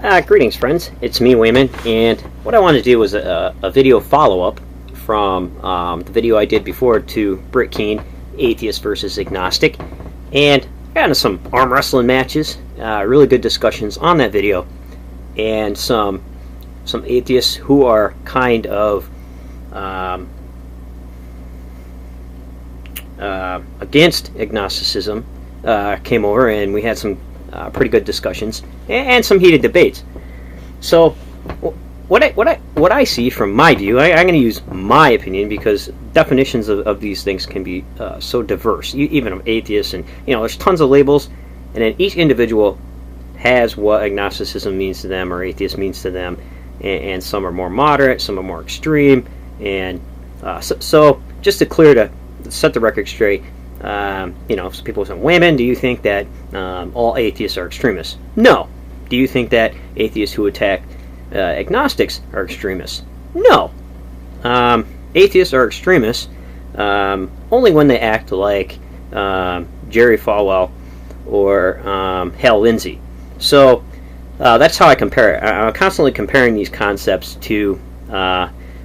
Greetings, friends. It's me, Wayman, and what I want to do is a video follow-up from the video I did before to Britt Keane, Atheist versus Agnostic, and got into some arm wrestling matches, really good discussions on that video, and some atheists who are kind of against agnosticism came over, and we had some pretty good discussions and some heated debates. So what I see from my view, I'm going to use my opinion because definitions of these things can be so diverse, even of atheists, and there's tons of labels, and then each individual has what agnosticism means to them or atheist means to them, and some are more moderate, some are more extreme, and so just to set the record straight, some people say, Wayman, do you think that all atheists are extremists? No. Do you think that atheists who attack agnostics are extremists? No. Atheists are extremists only when they act like Jerry Falwell or Hal Lindsey. So that's how I compare it. I'm constantly comparing these concepts to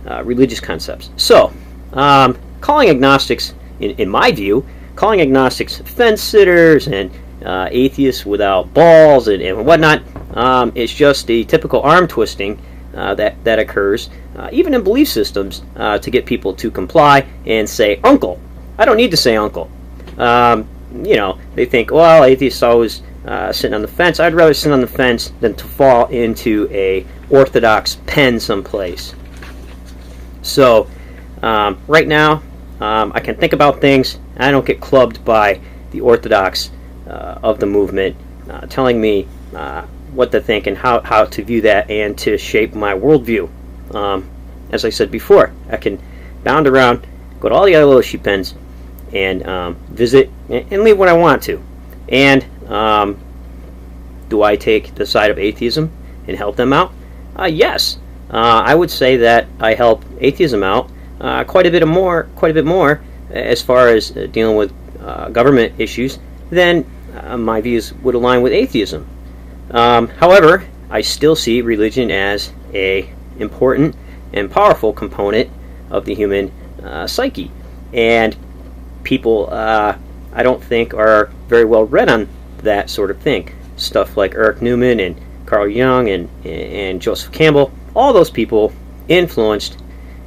religious concepps. So calling agnostics, in my view, calling agnostics fence-sitters and atheists without balls and whatnot, it's just the typical arm-twisting that occurs, even in belief systems, to get people to comply and say, uncle. I don't need to say uncle. They think, well, atheists always sitting on the fence. I'd rather sit on the fence than to fall into a orthodox pen someplace. So, right now, I can think about things. I don't get clubbed by the orthodox of the movement telling me what to think and how to view that and to shape my worldview. As I said before, I can bound around, go to all the other little sheep pens, and visit and leave when I want to. And do I take the side of atheism and help them out? Yes. I would say that I help atheism out quite a bit more as far as dealing with government issues than my views would align with atheism. However, I still see religion as a important and powerful component of the human psyche, and people I don't think are very well read on that sort of thing. Stuff like Eric Newman and Carl Jung and Joseph Campbell, all those people influenced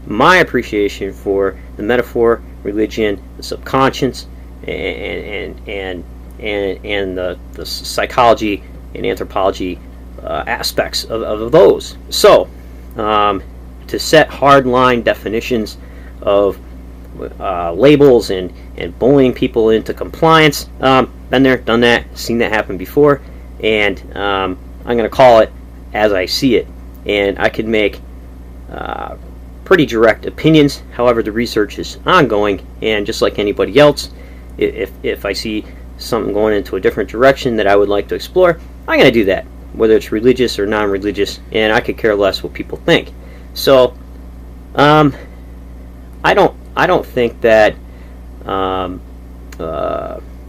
my appreciation for the metaphor, religion, the subconscious, and the psychology and anthropology aspects of those. So, to set hard-line definitions of labels and bullying people into compliance, been there, done that, seen that happen before, and I'm going to call it as I see it. And I could make pretty direct opinions. However, the research is ongoing, and just like anybody else, if I see something going into a different direction that I would like to explore, I'm going to do that, whether it's religious or non-religious, and I could care less what people think. So, I don't think that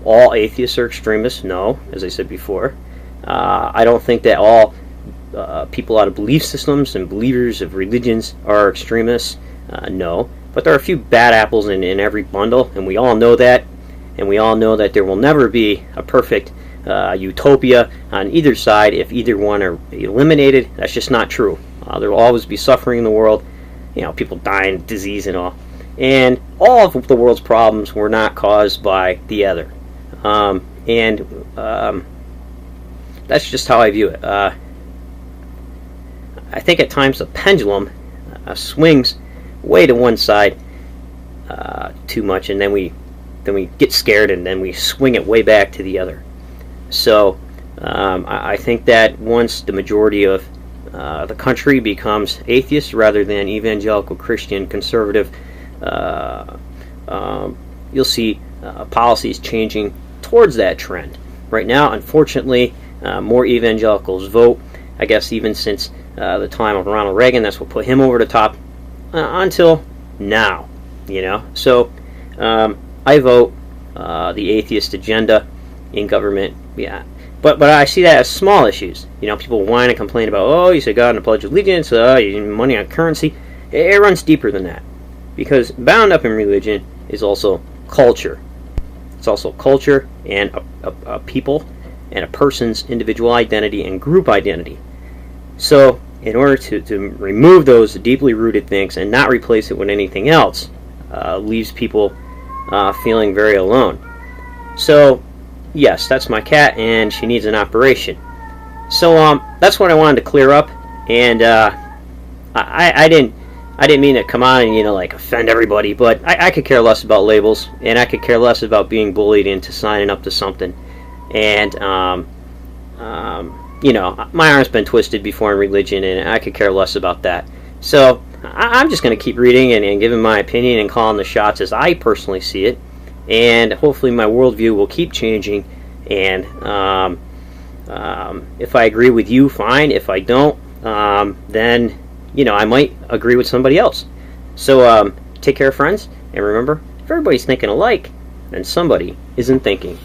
all atheists are extremists. No, as I said before, I don't think that all people out of belief systems and believers of religions are extremists. No, but there are a few bad apples in every bundle, and we all know that. And we all know that there will never be a perfect utopia on either side. If either one are eliminated, that's just not true. There will always be suffering in the world, people dying, disease and all. And all of the world's problems were not caused by the other. That's just how I view it. I think at times the pendulum swings way to one side too much, and then we get scared, and then we swing it way back to the other. So I think that once the majority of the country becomes atheist rather than evangelical Christian conservative, you'll see policies changing towards that trend. Right now, unfortunately, more evangelicals vote. I guess even since the time of Ronald Reagan, that's what put him over the top until now. So I vote the atheist agenda in government. Yeah, But I see that as small issues. People whine and complain about, oh, you say God in the Pledge of Allegiance, you need money on currency. It runs deeper than that. Because bound up in religion is also culture. It's also culture and a people and a person's individual identity and group identity. So, in order to remove those deeply rooted things and not replace it with anything else, leaves people feeling very alone. So, yes, that's my cat, and she needs an operation. So, that's what I wanted to clear up, and I didn't mean to come on and offend everybody, but I could care less about labels, and I could care less about being bullied into signing up to something. And my arm's been twisted before in religion, and I could care less about that. So I'm just going to keep reading and giving my opinion and calling the shots as I personally see it, and hopefully my worldview will keep changing. And if I agree with you, fine. If I don't, then I might agree with somebody else. So take care, friends, and remember, if everybody's thinking alike, then somebody isn't thinking.